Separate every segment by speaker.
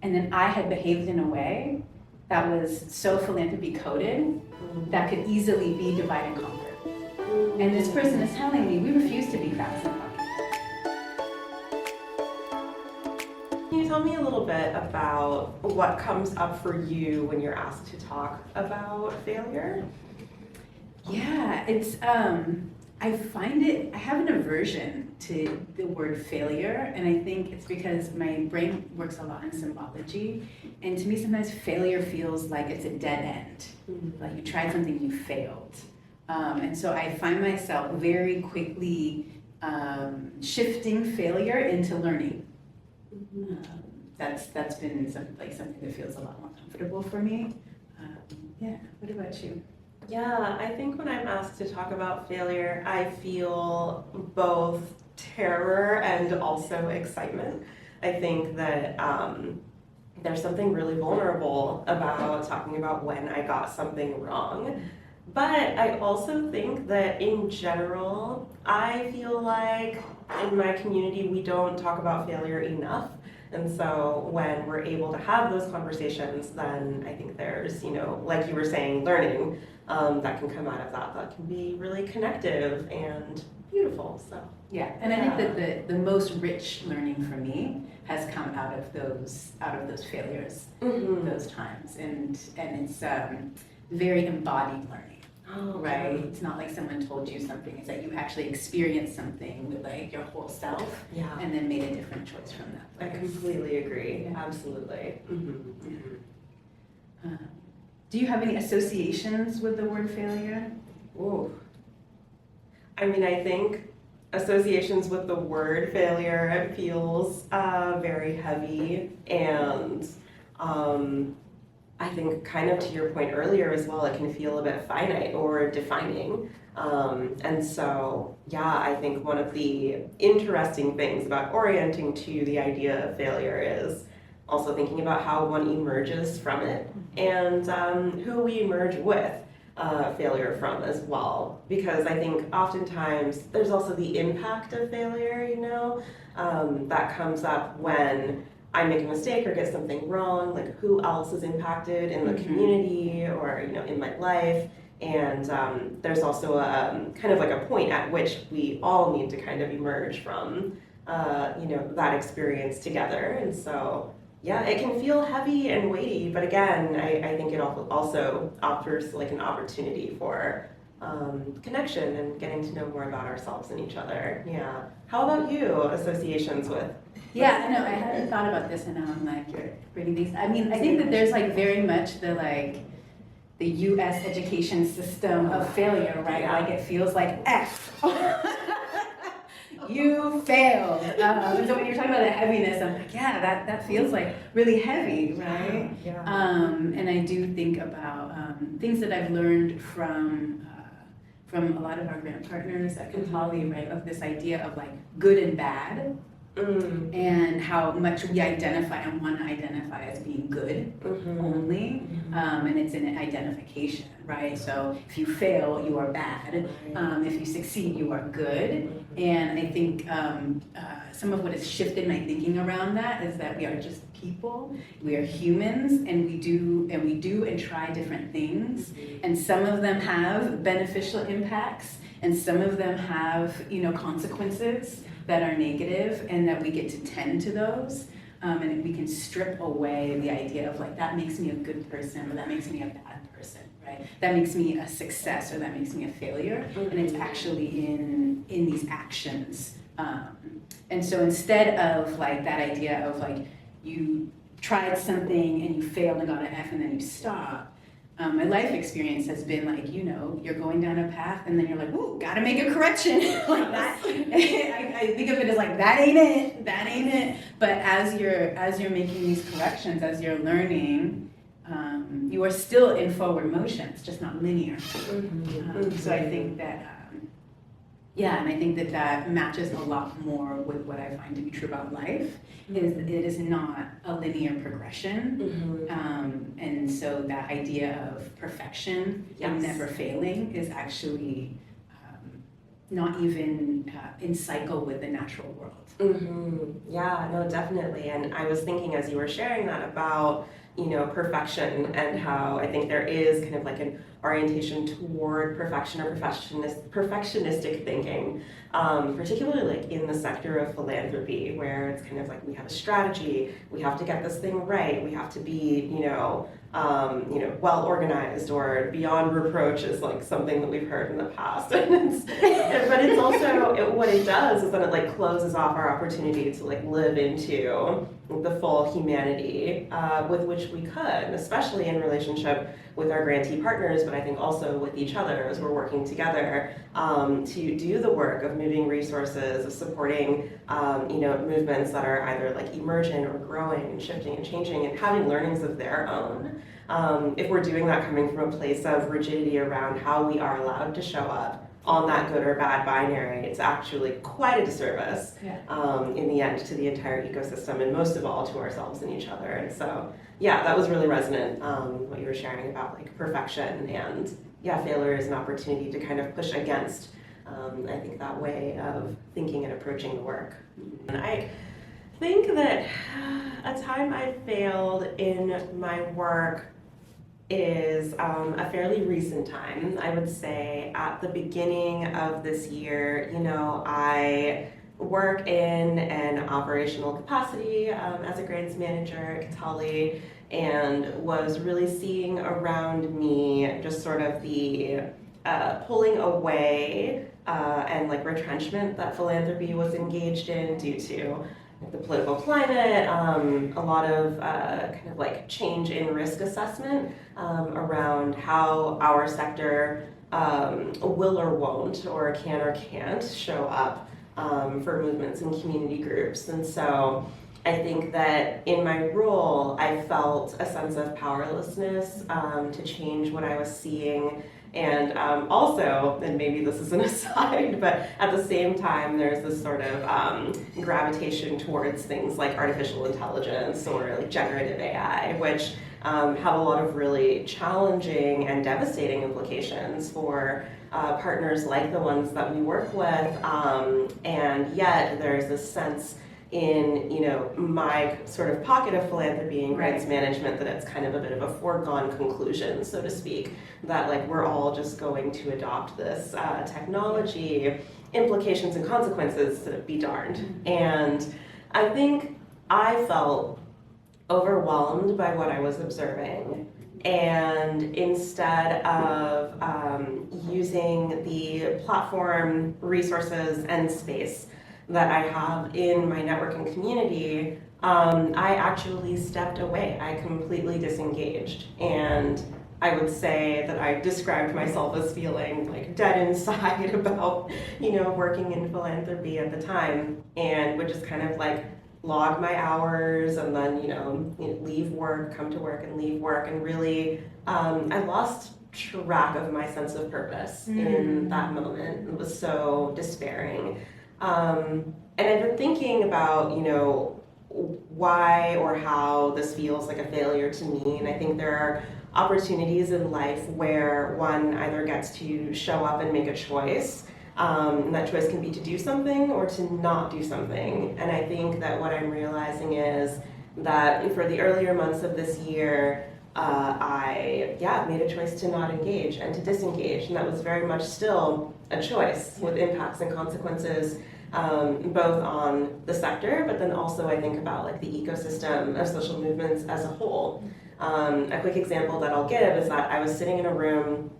Speaker 1: And then I had behaved in a way that was so philanthropy coded that could easily be divide and conquer. And this person is telling me, we refuse to be fast and funky.
Speaker 2: Can you tell me a little bit about what comes up for you when you're asked to talk about failure?
Speaker 1: Yeah, it's, I have an aversion to the word failure, and I think it's because my brain works a lot in symbology, and to me sometimes failure feels like it's a dead end. Like you tried something, you failed. And so I find myself very quickly shifting failure into learning. That's been something that feels a lot more comfortable for me. Yeah, what about you?
Speaker 2: Yeah, I think when I'm asked to talk about failure, I feel both terror and also excitement. I think that there's something really vulnerable about talking about when I got something wrong. But I also think that in general, I feel like in my community, we don't talk about failure enough. And so when we're able to have those conversations, then I think there's, like you were saying, learning that can come out of that can be really connective and beautiful. So
Speaker 1: yeah, and I think that the most rich learning for me has come out of those failures, those times, and it's very embodied learning.
Speaker 2: Oh,
Speaker 1: right? It's not like someone told you something. It's that you actually experienced something with like your whole self, and then made a different choice from that place.
Speaker 2: I completely agree. Yeah. Absolutely.
Speaker 1: Do you have any associations with the word failure?
Speaker 2: Ooh. I mean, I think associations with the word failure feels very heavy, and I think kind of to your point earlier as well, it can feel a bit finite or defining. And so, yeah, I think one of the interesting things about orienting to the idea of failure is also thinking about how one emerges from it and who we emerge with failure from as well. Because I think oftentimes there's also the impact of failure, that comes up when I make a mistake or get something wrong, like who else is impacted in the community or in my life. And there's also a kind of like a point at which we all need to kind of emerge from that experience together. And so yeah, it can feel heavy and weighty, but again, I think it also offers like an opportunity for connection and getting to know more about ourselves and each other. Yeah. How about you? Associations with?
Speaker 1: Yeah, no, I hadn't thought about this, and now I'm like, you're bringing these. I mean, I think that there's like very much the U.S. education system of failure, right?
Speaker 2: Yeah.
Speaker 1: Like it feels like F. You failed. And so when you're talking about the heaviness, I'm like, yeah, that feels like really heavy, right?
Speaker 2: Yeah.
Speaker 1: And I do think about things that I've learned from a lot of our grant partners at Kataly, right? Of this idea of like good and bad. And how much we identify and want to identify as being good only, and it's an identification, right? So if you fail, you are bad. If you succeed, you are good. And I think some of what has shifted my thinking around that is that we are just people, we are humans, and we do and try different things, and some of them have beneficial impacts, and some of them have consequences that are negative, and that we get to tend to those, and we can strip away the idea of like that makes me a good person or that makes me a bad person, right? That makes me a success or that makes me a failure, and it's actually in these actions. And so instead of like that idea of like you tried something and you failed and got an F and then you stop, my life experience has been like, you're going down a path and then you're like, ooh, gotta make a correction. Like that. I think of it as like, that ain't it. But as you're making these corrections, as you're learning, you are still in forward motion. It's just not linear. So I think that, and I think that matches a lot more with what I find to be true about life, is that it is not a linear progression. And so that idea of perfection and never failing is actually not even in cycle with the natural world.
Speaker 2: Yeah, no, definitely. And I was thinking as you were sharing that about, perfection, and how I think there is kind of like an orientation toward perfection or perfectionistic thinking, particularly like in the sector of philanthropy, where it's kind of like we have a strategy, we have to get this thing right, we have to be, well organized, or beyond reproach is like something that we've heard in the past. But it's also what it does is that it like closes off our opportunity to like live into the full humanity with which we could, especially in relationship with our grantee partners, but I think also with each other as we're working together to do the work of moving resources, of supporting movements that are either like emergent or growing and shifting and changing and having learnings of their own. If we're doing that coming from a place of rigidity around how we are allowed to show up on that good or bad binary, it's actually quite a disservice in the end to the entire ecosystem, and most of all to ourselves and each other. And so, yeah, that was really resonant, what you were sharing about like perfection, and failure is an opportunity to kind of push against, I think, that way of thinking and approaching the work. And I think that a time I failed in my work is a fairly recent time. I would say at the beginning of this year, I work in an operational capacity as a grants manager at Kataly, and was really seeing around me just sort of the pulling away and like retrenchment that philanthropy was engaged in due to the political climate, a lot of kind of like change in risk assessment around how our sector will or won't, or can or can't show up for movements and community groups. And so I think that in my role, I felt a sense of powerlessness to change what I was seeing. And also, and maybe this is an aside, but at the same time, there's this sort of gravitation towards things like artificial intelligence or like generative AI, which have a lot of really challenging and devastating implications for partners like the ones that we work with. And yet there's this sense in my sort of pocket of philanthropy and grants management that it's kind of a bit of a foregone conclusion, so to speak, that like we're all just going to adopt this technology, implications and consequences be darned. And I think I felt overwhelmed by what I was observing, and instead of using the platform, resources, and space that I have in my networking community, I actually stepped away. I completely disengaged. And I would say that I described myself as feeling like dead inside about, working in philanthropy at the time, and would just kind of like log my hours and then, leave work, come to work and leave work. And really, I lost track of my sense of purpose in that moment. It was so despairing. And I've been thinking about, why or how this feels like a failure to me. And I think there are opportunities in life where one either gets to show up and make a choice. And that choice can be to do something or to not do something. And I think that what I'm realizing is that for the earlier months of this year, I made a choice to not engage and to disengage. And that was very much still a choice with impacts and consequences, both on the sector, but then also I think about like the ecosystem of social movements as a whole. A quick example that I'll give is that I was sitting in a room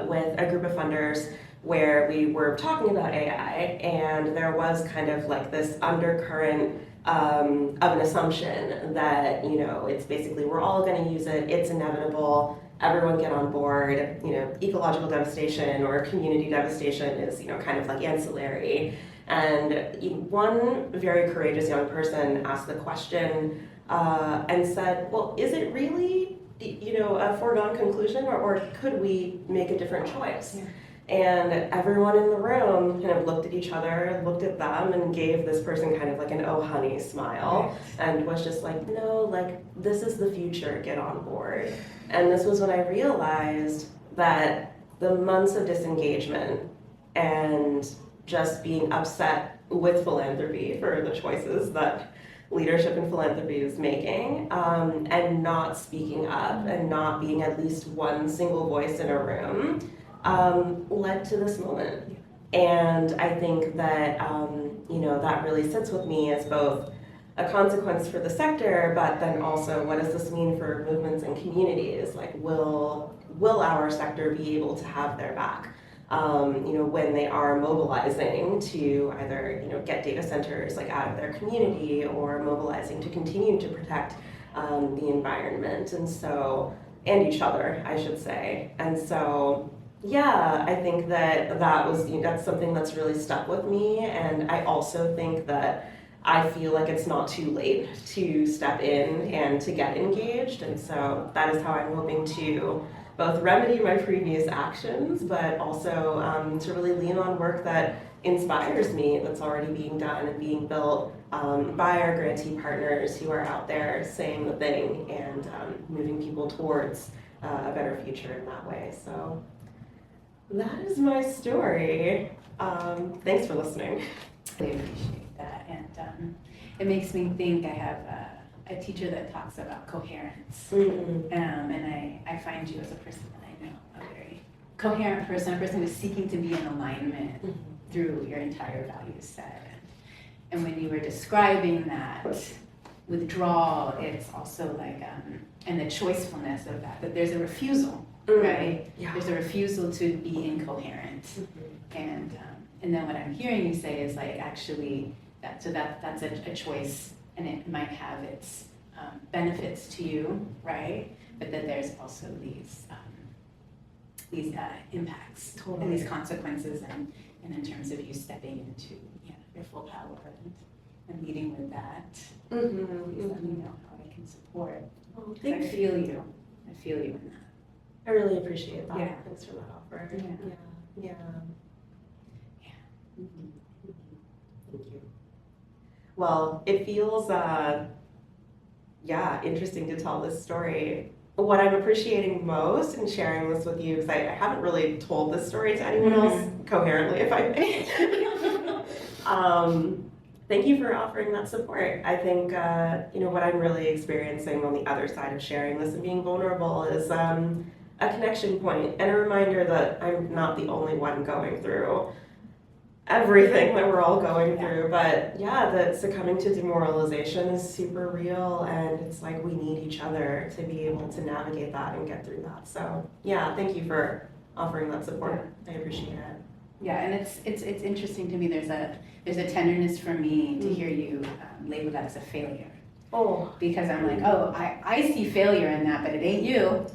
Speaker 2: with a group of funders where we were talking about AI, and there was kind of like this undercurrent of an assumption that, it's basically we're all going to use it, it's inevitable, everyone get on board, ecological devastation or community devastation is, kind of like ancillary. And one very courageous young person asked the question and said, well, is it really, a foregone conclusion, or could we make a different choice? Yeah. And everyone in the room kind of looked at each other, looked at them, and gave this person kind of like an oh honey smile, and was just like, no, like this is the future, get on board. And this was when I realized that the months of disengagement and just being upset with philanthropy for the choices that leadership in philanthropy is making, and not speaking up and not being at least one single voice in a room, led to this moment. And I think that, that really sits with me as both a consequence for the sector, but then also what does this mean for movements and communities? Like, will our sector be able to have their back? When they are mobilizing to either, get data centers like out of their community, or mobilizing to continue to protect the environment, and each other, I should say. And so, yeah, I think that's something that's really stuck with me. And I also think that I feel like it's not too late to step in and to get engaged. And so that is how I'm hoping to both remedy my previous actions, but also to really lean on work that inspires me, that's already being done and being built by our grantee partners who are out there saying the thing and moving people towards a better future in that way. So that is my story. Thanks for listening.
Speaker 1: I really appreciate that, and it makes me think. I have a teacher that talks about coherence, and I find you as a person that I know a very coherent person, a person who's seeking to be in alignment through your entire value set. And when you were describing that withdrawal, it's also like, and the choicefulness of that there's a refusal, right? Yeah. There's a refusal to be incoherent. And then what I'm hearing you say is like, actually, that's a choice, and it might have its benefits to you, right? But that there's also these impacts and these consequences, and in terms of you stepping into your full power and leading with that. Please let me know how I can support.
Speaker 2: Oh,
Speaker 1: I feel you. I feel you in that.
Speaker 2: I really appreciate that.
Speaker 1: Yeah.
Speaker 2: Thanks for that offer. Yeah. Thank you. Well, it feels interesting to tell this story. What I'm appreciating most in sharing this with you, because I haven't really told this story to anyone else coherently, if I may. Thank you for offering that support. I think what I'm really experiencing on the other side of sharing this and being vulnerable is a connection point and a reminder that I'm not the only one going through everything that we're all going through. But that succumbing to demoralization is super real, and it's like we need each other to be able to navigate that and get through that. So thank you for offering that support. I appreciate it.
Speaker 1: Yeah, and it's interesting to me. There's a tenderness for me to hear you label that as a failure.
Speaker 2: Oh,
Speaker 1: because I'm like, I see failure in that, but it ain't you.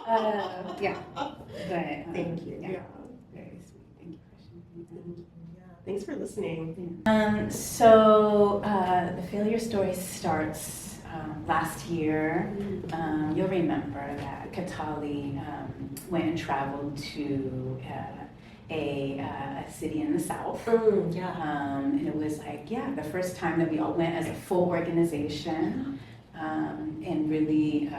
Speaker 1: But
Speaker 2: thank you.
Speaker 1: Yeah. Very sweet. Thank you for sharing.
Speaker 2: Thanks for listening.
Speaker 1: So the failure story starts last year. You'll remember that Kataly went and traveled to a city in the south. And it was like, the first time that we all went as a full organization, and really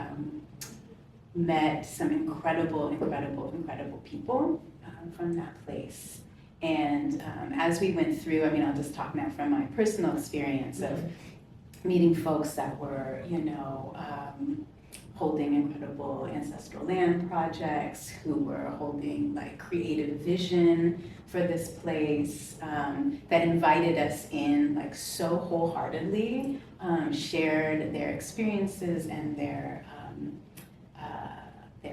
Speaker 1: met some incredible people from that place. And as we went through, I'll just talk now from my personal experience of meeting folks that were, holding incredible ancestral land projects, who were holding like creative vision for this place, that invited us in like so wholeheartedly, shared their experiences and their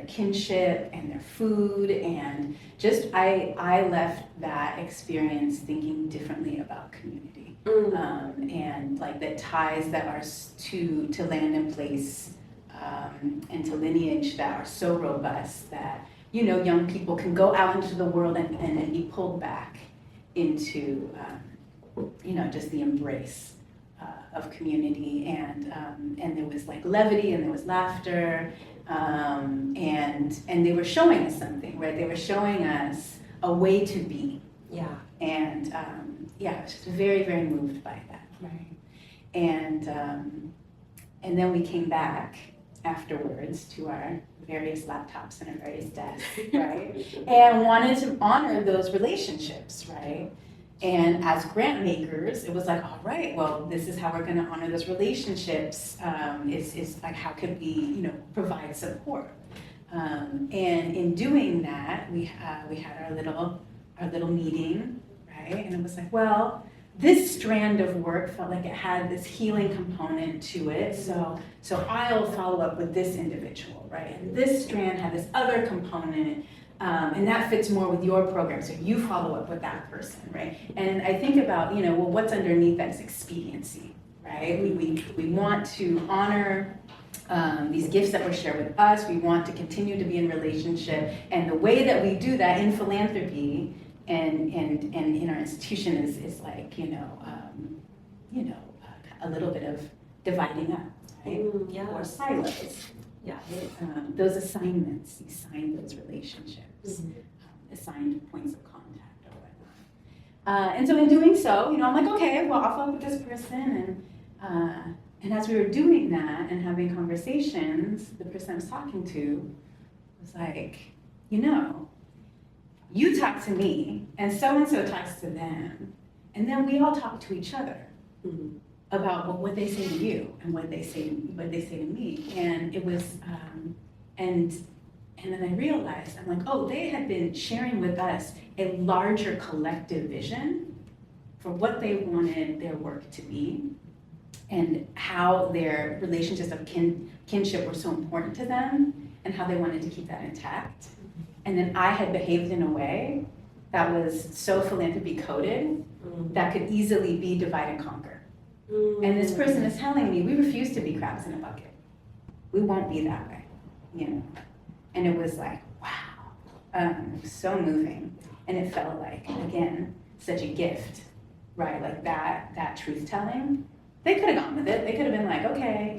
Speaker 1: kinship and their food, and just I left that experience thinking differently about community, and like the ties that are to land and place, and to lineage that are so robust that young people can go out into the world and be pulled back into just the embrace of community, and there was like levity and there was laughter. And they were showing us something, right? They were showing us a way to be. And I was just very, very moved by that, right? And then we came back afterwards to our various laptops and our various desks, right? And wanted to honor those relationships, right? And as grant makers, it was like, all right, well, this is how we're going to honor those relationships. Is like, how could we, provide support? And in doing that, we had our little meeting, right? And it was like, well, this strand of work felt like it had this healing component to it. So I'll follow up with this individual, right? And this strand had this other component. And that fits more with your program, so you follow up with that person, right? And I think about, well, what's underneath that is expediency, right? We want to honor these gifts that were shared with us. We want to continue to be in relationship, and the way that we do that in philanthropy and in our institution is like, a little bit of dividing up, right?
Speaker 2: Yeah.
Speaker 1: Or silos.
Speaker 2: Yeah.
Speaker 1: Those assignments, you sign those relationships, assigned points of contact or whatnot. And so in doing so, I'm like, okay, well, I'll follow up with this person. And as we were doing that and having conversations, the person I was talking to was like, you talk to me, and so talks to them, and then we all talk to each other. About what they say to you and what they say to me, and it was, and then I realized, I'm like, oh, they had been sharing with us a larger collective vision for what they wanted their work to be, and how their relationships of kinship were so important to them, and how they wanted to keep that intact. And then I had behaved in a way that was so philanthropy coded that could easily be divide and conquer. And this person is telling me, we refuse to be crabs in a bucket. We won't be that way, And it was like, wow, so moving. And it felt like, again, such a gift, right? Like that truth telling. They could have gone with it. They could have been like, okay,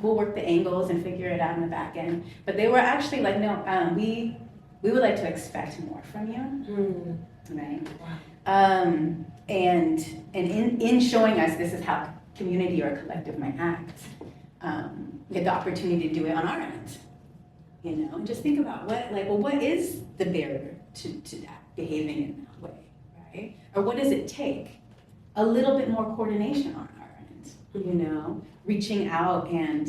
Speaker 1: we'll work the angles and figure it out in the back end. But they were actually like, no, we would like to expect more from you, right? Wow. And in showing us this is how community or collective might act, we had the opportunity to do it on our end, and just think about what is the barrier to that, behaving in that way, right? Or what does it take? A little bit more coordination on our end, reaching out and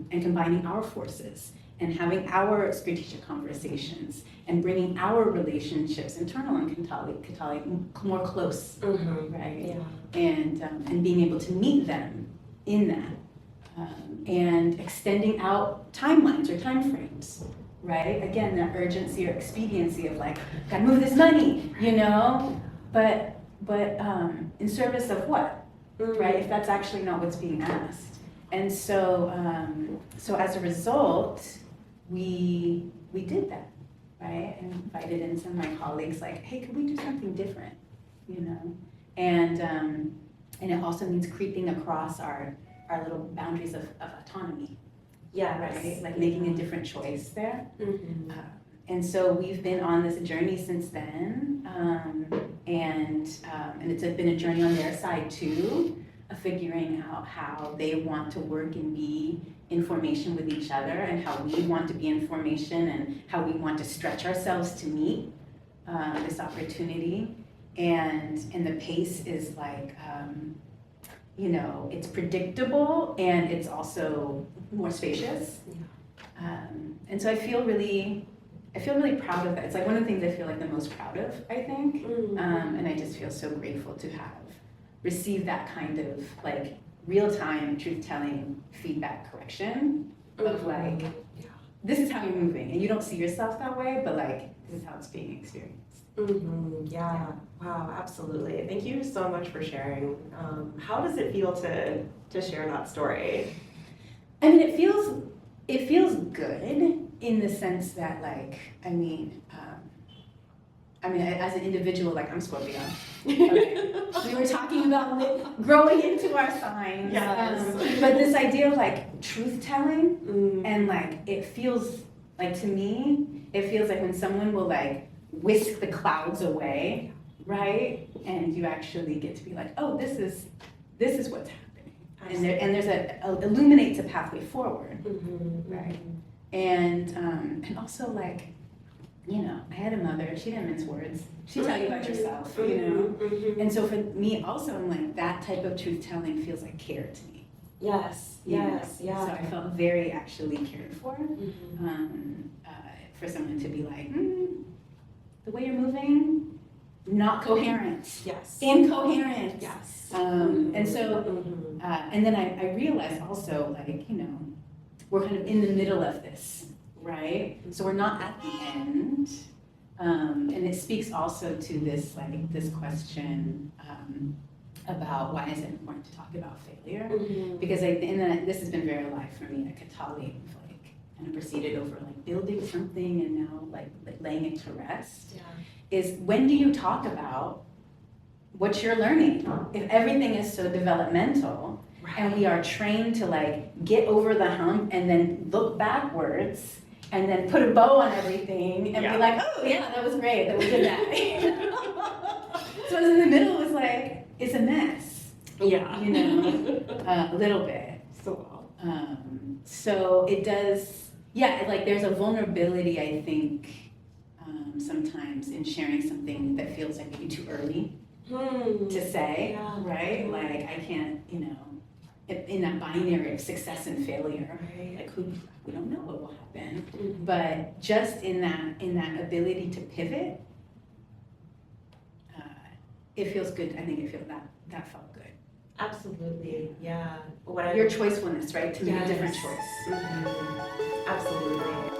Speaker 1: combining our forces and having our strategic conversations and bringing our relationships, internal and Kataly, more close, right? Yeah. And being able to meet them in that, and extending out timelines or timeframes, right? Again, that urgency or expediency of like, gotta move this money, but in service of what, right? If that's actually not what's being asked. And so as a result, we did that, right? And invited in some of my colleagues, like, hey, could we do something different, And it also means creeping across our little boundaries of autonomy.
Speaker 2: Yeah.
Speaker 1: Right? Like making a different choice there. And so we've been on this journey since then, and it's been a journey on their side too, of figuring out how they want to work and be in formation with each other, and how we want to be in formation, and how we want to stretch ourselves to meet this opportunity. And the pace is like, it's predictable, and it's also more spacious. And so I feel really proud of that. It's like one of the things I feel like the most proud of, I think. And I just feel so grateful to have received that kind of like real-time truth-telling feedback correction of like, this is how you're moving, and you don't see yourself that way, but like, this is how it's being experienced.
Speaker 2: Yeah. Wow, absolutely. Thank you so much for sharing. How does it feel to share that story?
Speaker 1: I mean, it feels good in the sense that, like, I mean, as an individual, like, I'm Scorpio. Okay. We were talking about growing into our signs.
Speaker 2: Yes.
Speaker 1: But this idea of like truth telling, and like it feels like, to me, it feels like when someone will like whisk the clouds away, right? And you actually get to be like, oh, this is what's happening. and there's illuminates a pathway forward,
Speaker 2: Mm-hmm.
Speaker 1: right? And also like, you know, I had a mother, she didn't mince words. She'd tell you about yourself, you know?
Speaker 2: Mm-hmm.
Speaker 1: And so for me also, I'm like, that type of truth-telling feels like care to me.
Speaker 2: Yes,
Speaker 1: You know?
Speaker 2: yes, yeah.
Speaker 1: So I felt very actually cared for.
Speaker 2: Mm-hmm.
Speaker 1: For someone to be like, the way you're moving, not coherent.
Speaker 2: Yes.
Speaker 1: Incoherent.
Speaker 2: Yes.
Speaker 1: And so,
Speaker 2: Mm-hmm.
Speaker 1: and then I realized also, like, you know, we're kind of in the middle of this, right? So we're not at the end. And it speaks also to this, like, this question about why is it important to talk about failure?
Speaker 2: Mm-hmm.
Speaker 1: Because this has been very alive for me at Kataly, like, kind of proceeded over, like, building something and now, like laying it to rest.
Speaker 2: Yeah.
Speaker 1: Is when do you talk about what you're learning? If everything is so developmental, and we are trained to like get over the hump and then look backwards and then put a bow on everything and be like, oh yeah, that was great that we did that. So in the middle was like, it's a mess.
Speaker 2: Yeah.
Speaker 1: You know, a little bit. So it does, yeah, like there's a vulnerability, I think, sometimes in sharing something that feels like maybe too early to say, right? Like I can't, you know, in that binary of success and failure, like we don't know what will happen, but just in that ability to pivot, it feels good. I think that felt good.
Speaker 2: Absolutely, yeah.
Speaker 1: Your choicefulness, right? To make a different choice.
Speaker 2: Absolutely.